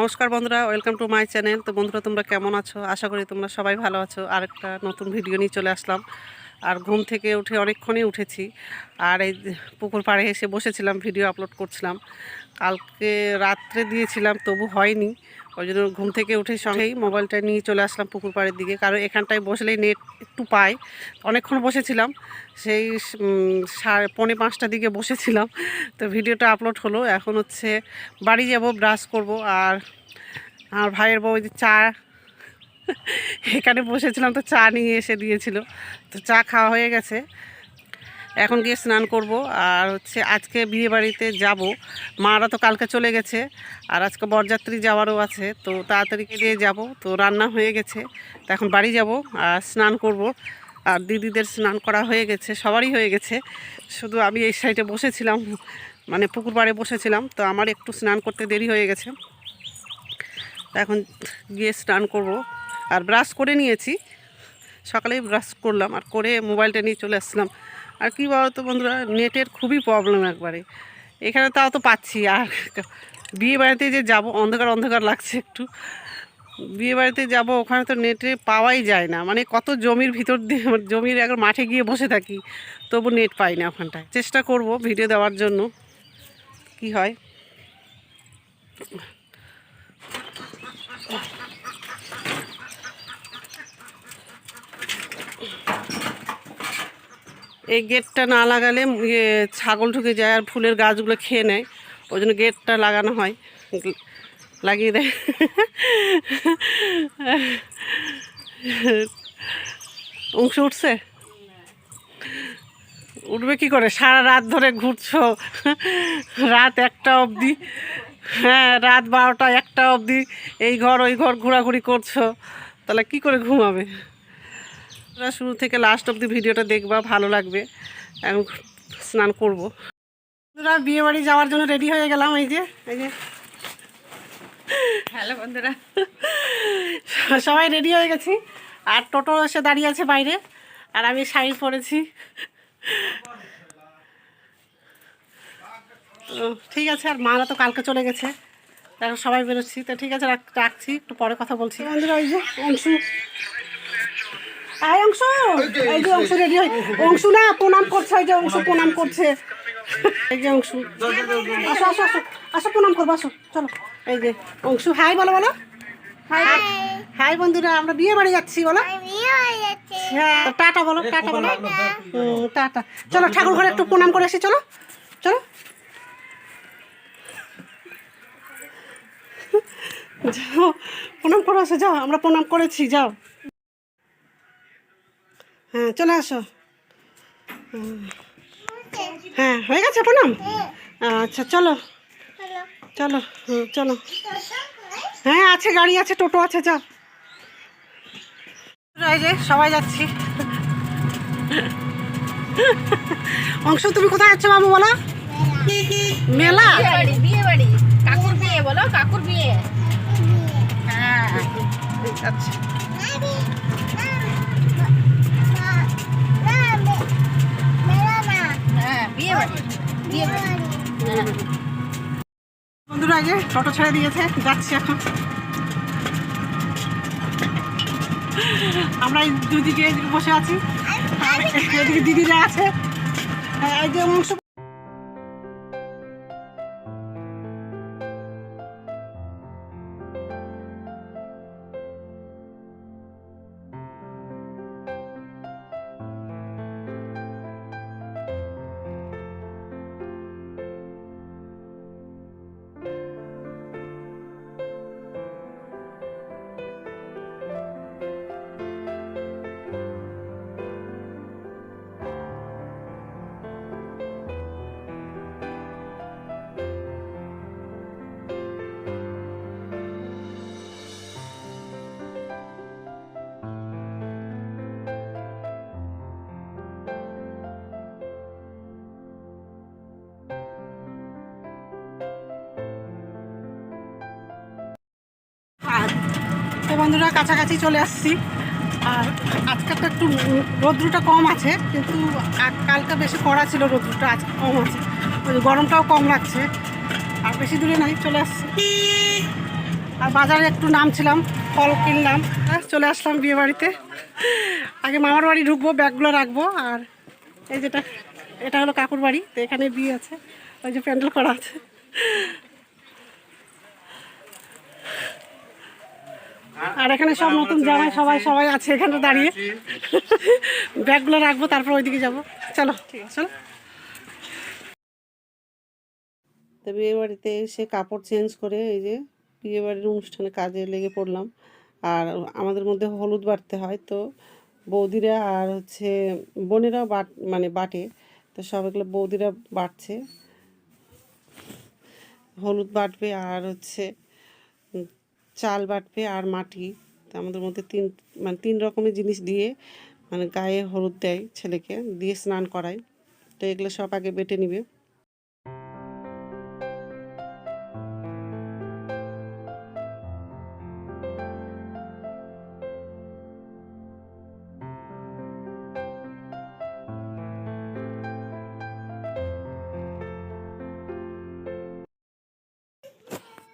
নমস্কার বন্ধুরা, welcome to my channel. তো বন্ধুরা, তোমরা কেমন আছো? আশা করি তোমরা সবাই ভালো আছো। আর একটা নতুন ভিডিও নিয়ে চলে আসলাম। আর ঘুম থেকে উঠে অনেকক্ষণই উঠেছি, আর এই পুকুর পাড়ে এসে বসেছিলাম, ভিডিও আপলোড করছিলাম। কালকে রাত্রে দিয়েছিলাম, তবু হয়নি। ওই জন্য ঘুম থেকে উঠে সঙ্গেই মোবাইলটা নিয়ে চলে আসলাম পুকুর পাড়ের দিকে, কারণ এখানটায় বসলেই নেট একটু পাই। অনেকক্ষণ বসেছিলাম, সেই 4:45টার দিকে বসেছিলাম। তো ভিডিওটা আপলোড হলো। এখন হচ্ছে বাড়ি যাব, ব্রাশ করব। আর আমার ভাইয়ের বউ যে চা এখানে বসেছিলাম, তো চা নিয়ে এসে দিয়েছিল। তো চা খাওয়া হয়ে গেছে, এখন গিয়ে স্নান করব। আর হচ্ছে আজকে বিয়ে বাড়িতে যাব। মারা তো কালকে চলে গেছে, আর আজকে বরযাত্রী যাওয়ারও আছে, তো তাড়াতাড়ি দিয়ে যাব। তো রান্না হয়ে গেছে, তো এখন বাড়ি যাব আর স্নান করব। আর দিদিদের স্নান করা হয়ে গেছে, সবারই হয়ে গেছে, শুধু আমি এই সাইডে বসেছিলাম, মানে পুকুর পাড়ে বসেছিলাম। তো আমার একটু স্নান করতে দেরি হয়ে গেছে, এখন গিয়ে স্নান করব। আর ব্রাশ করে নিয়েছি, সকালেই ব্রাশ করলাম, আর করে মোবাইলটা নিয়ে চলে আসলাম। আর কী বলতো বন্ধুরা, নেটের খুবই প্রবলেম একবারে। এখানে তাও তো পাচ্ছি, আর বিয়ে বাড়িতে যে যাব, অন্ধকার অন্ধকার লাগছে একটু। বিয়ে বাড়িতে যাব, ওখানে তো নেটে পাওয়াই যায় না। মানে কত জমির ভিতর দিয়ে, জমির একবার মাঠে গিয়ে বসে থাকি, তবু নেট পাই না ওখানটায়। চেষ্টা করব ভিডিও দেওয়ার জন্য, কি হয়। এই গেটটা না লাগালে ছাগল ঢুকে যায় আর ফুলের গাছগুলো খেয়ে নেয়, ওই জন্য গেটটা লাগানো হয়, লাগিয়ে দেয়। অংশ উঠছে, উঠবে কি করে? সারা রাত ধরে ঘুরছো, রাত 1টা অবধি। হ্যাঁ, রাত 12টা 1টা অবধি এই ঘর ওই ঘর ঘোরাঘুরি করছো, তাহলে কি করে ঘুমাবে? শুরু থেকে লাস্ট অবধি ভিডিওটা দেখবা, ভালো লাগবে। এখন স্নান করব। বন্ধুরা, বিয়ে বাড়ি যাওয়ার জন্য রেডি হয়ে গেলাম। এই যে হ্যালো বন্ধুরা, সবাই রেডি হয়ে গেছি। আর টোটো এসে দাঁড়িয়ে আছে বাইরে, আর আমি শাড়ি পরেছি। ঠিক আছে, আর মারা তো কালকে চলে গেছে, এখন সবাই বেরোচ্ছি। তো ঠিক আছে, রাখছি, একটু পরে কথা বলছি। বন্ধুরা, ওই যে অংশু, আয় অংশু, এই যে অংশু রেডি হয়। অংশু না প্রণাম করছে, এই যে অংশু প্রণাম করছে। এই যে অংশু, আসো আসো আসো আসো, প্রণাম করবো, আসো চলো। এই যে অংশু, হাই বলো বলো, হাই হাই বন্ধুরা, আমরা বিয়ে বাড়ি যাচ্ছি, বলো। হ্যাঁ, টাটা বলো, টাটা বলো। টাটা। চলো ঠাকুর ঘরে একটু প্রণাম করে আসি, চলো চলো। যাও প্রণাম করে আসো, যাও, আমরা প্রণাম করেছি, যাও। হ্যাঁ, চলে আসো। হ্যাঁ, হয়ে গেছে প্রণাম। আচ্ছা, চলো চলো, চলো। হ্যাঁ, আছে, গাড়ি আছে, টোটো আছে, যাও। এই যে সবাই যাচ্ছি। অংশ, তুমি কোথায় যাচ্ছ বাবু, বলো? মেলা, বিয়ে বাড়ি, কাকুর বিয়ে, বলো কাকুর বিয়ে। হ্যাঁ, আচ্ছা। হ্যাঁ, বিয়ে বাড়ি, বিয়ে বাড়ি। বন্ধুরা, আগে টোটো ছেড়ে দিয়েছে, যাচ্ছি এখন। আমরা এই দুদিকে বসে আছি, আর এদিকে দিদিরা আছে। এই যে অংশ, তো বন্ধুরা, কাছাকাছি চলে আসছি। আর আজকে তো একটু রৌদ্রটা কম আছে, কিন্তু কালকে বেশি কড়া ছিল রৌদ্রটা, আজকে কম আছে, গরমটাও কম লাগছে। আর বেশি দূরে নাই, চলে আসছি। আর বাজারে একটু নামছিলাম, ফল কিনলাম, চলে আসলাম বিয়ে বাড়িতে। আগে মামার বাড়ি ঢুকবো, ব্যাগগুলো রাখবো। আর এই যেটা, এটা হলো কাকুর বাড়ি, তো এখানে বিয়ে আছে, ওই যে প্যান্ডেল করা আছে। আর এখানে সব নতুন জামাই সবাই সবাই আছে এখানে দাঁড়িয়ে। ব্যাগগুলো রাখবো, তারপর ওইদিকে যাবো। চলো ঠিক আছে, চলো। তো বিয়ে বাড়িতে এসে কাপড় চেঞ্জ করে এই যে বিয়ে বাড়ির অনুষ্ঠানে কাজে লেগে পড়লাম। আর আমাদের মধ্যে হলুদ বাটতে হয়, তো বৌদিরা আর হচ্ছে বোনেরাও মানে বাটে, তো সব এগুলো বৌদিরা বাটছে, হলুদ বাটবে আর হচ্ছে চাল বাটবে আর মাটি। তো আমাদের মধ্যে তিন রকমের জিনিস দিয়ে মানে গায়ে হলুদ দেয়, ছেলেকে দিয়ে স্নান করায়। তো এগুলো সব আগে বেটে নিবে।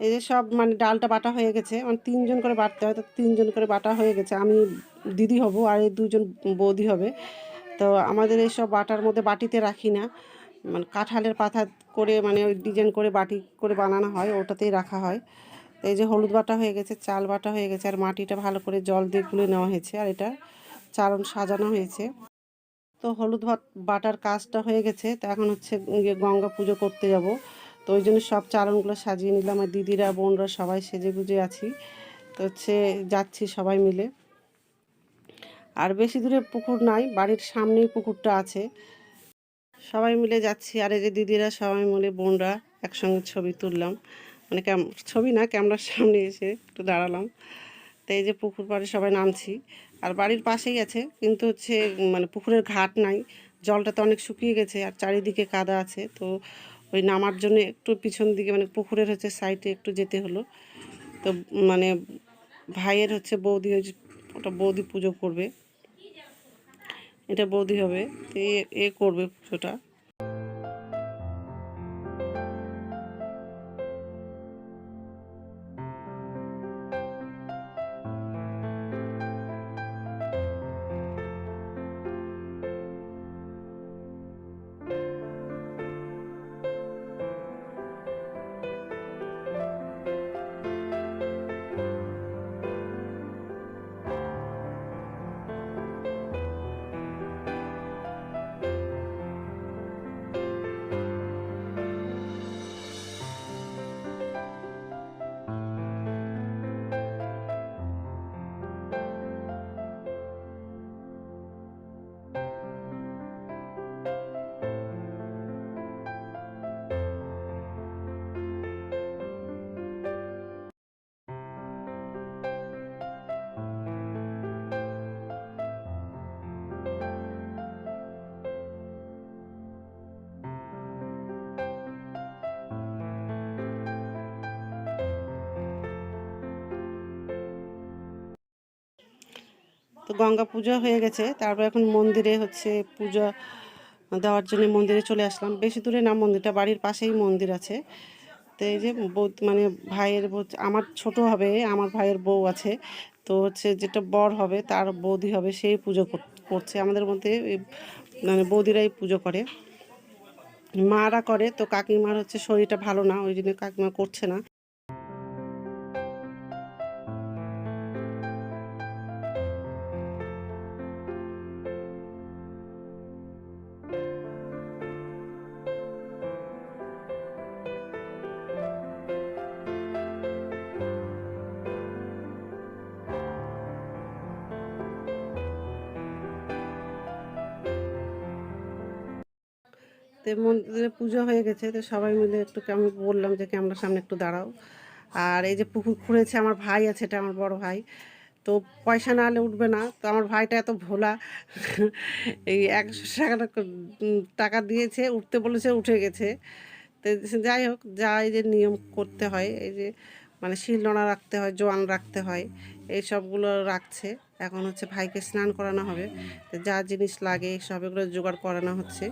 এই যে সব মানে ডালটা বাটা হয়ে গেছে, মানে 3জন করে বাটতে হয়, তো 3জন করে বাটা হয়ে গেছে। আমি দিদি হব আর এই 2জন বৌদি হবে। তো আমাদের এই সব বাটার মধ্যে বাটিতে রাখি না, মানে কাঁঠালের পাতা করে মানে ওই ডিজাইন করে বাটি করে বানানো হয়, ওটাতেই রাখা হয়। তো এই যে হলুদ বাটা হয়ে গেছে, চাল বাটা হয়ে গেছে, আর মাটিটা ভালো করে জল দিয়ে গুলে নেওয়া হয়েছে, আর এটা চারণ সাজানো হয়েছে। তো হলুদ বাটার কাজটা হয়ে গেছে, তো এখন হচ্ছে গঙ্গা পুজো করতে যাব। তো ওই জন্য সব চারণগুলো সাজিয়ে নিলাম, আর দিদিরা বোনরা সবাই সেজে গুজে আছি। তো হচ্ছে যাচ্ছি সবাই মিলে। আর বেশি দূরে পুকুর নাই, বাড়ির সামনেই পুকুরটা আছে, সবাই মিলে যাচ্ছি। আর এই যে দিদিরা সবাই মিলে বোনরা একসঙ্গে ছবি তুললাম, মানে ছবি না, ক্যামেরার সামনে এসে একটু দাঁড়ালাম। তো এই যে পুকুর পাড়ে সবাই নামছি। আর বাড়ির পাশেই আছে, কিন্তু হচ্ছে মানে পুকুরের ঘাট নাই, জলটা তো অনেক শুকিয়ে গেছে আর চারিদিকে কাদা আছে। তো ওই নামার জন্য একটু পিছন দিকে মানে পুকুরের হচ্ছে সাইডে একটু যেতে হলো। তো মানে ভাইয়ের হচ্ছে বৌদি, ওই ওটা বৌদি পুজো করবে, এটা বৌদি হবে, তো এ করবে পুজোটা। তো গঙ্গা পুজো হয়ে গেছে, তারপর এখন মন্দিরে হচ্ছে পূজা দেওয়ার জন্য মন্দিরে চলে আসলাম। বেশি দূরে না, মন্দিরটা বাড়ির পাশেই মন্দির আছে। তো এই যে মানে ভাইয়ের আমার ছোট হবে, আমার ভাইয়ের বউ আছে, তো হচ্ছে যেটা বর হবে তার বৌদি হবে, সেই পুজো করছে। আমাদের মধ্যে মানে বৌদিরাই পুজো করে, মারা করে। তো কাকিমার হচ্ছে শরীরটা ভালো না, ওই জন্য কাকিমা করছে না। তো মন্দিরে পুজো হয়ে গেছে, তো সবাই মিলে একটু আমি বললাম যে ক্যামেরার সামনে একটু দাঁড়াও। আর এই যে পুকুর খুঁড়েছে আমার ভাই আছে, এটা আমার বড় ভাই, তো পয়সা না হলে উঠবে না। তো আমার ভাইটা এত ভোলা, এই 100 টাকা দিয়েছে, উঠতে বলেছে, উঠে গেছে। তো যাই হোক, যা এই যে নিয়ম করতে হয়, এই যে মানে শিলনোড়া রাখতে হয়, জোয়ান রাখতে হয়, এই সবগুলো রাখছে। এখন হচ্ছে ভাইকে স্নান করানো হবে, তো যা জিনিস লাগে সব এগুলো জোগাড় করানো হচ্ছে।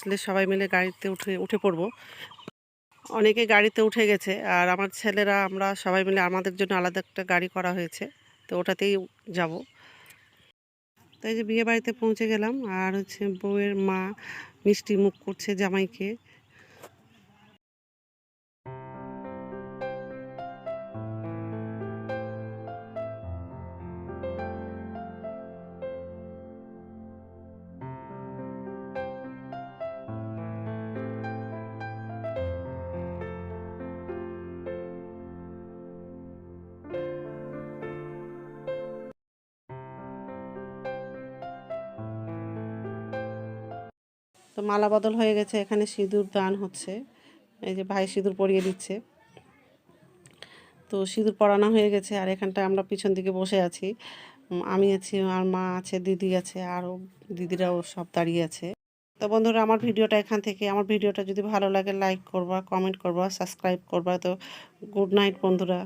আসলে সবাই মিলে গাড়িতে উঠে উঠে পড়বো। অনেকে গাড়িতে উঠে গেছে আর আমার ছেলেরা আমরা সবাই মিলে আমাদের জন্য আলাদা একটা গাড়ি করা হয়েছে, তো ওটাতেই যাব। তো এই যে বিয়ে বাড়িতে পৌঁছে গেলাম আর হচ্ছে বউয়ের মা মিষ্টি মুখ করছে জামাইকে। তো মালা বদল হয়ে গেছে, এখানে সিঁদুর দান হচ্ছে। এই যে ভাই সিঁদুর পরিয়ে দিচ্ছে। তো সিঁদুর পরানো হয়ে গেছে আর এখানটায় আমরা পিছন দিকে বসে আছি। আমি আছি, আর মা আছে, দিদি আছে, আরও দিদিরাও সব দাঁড়িয়ে আছে। তো বন্ধুরা, আমার ভিডিওটা এখান থেকে, আমার ভিডিওটা যদি ভালো লাগে লাইক করবা, কমেন্ট করবা, সাবস্ক্রাইব করবা। তো গুড নাইট বন্ধুরা।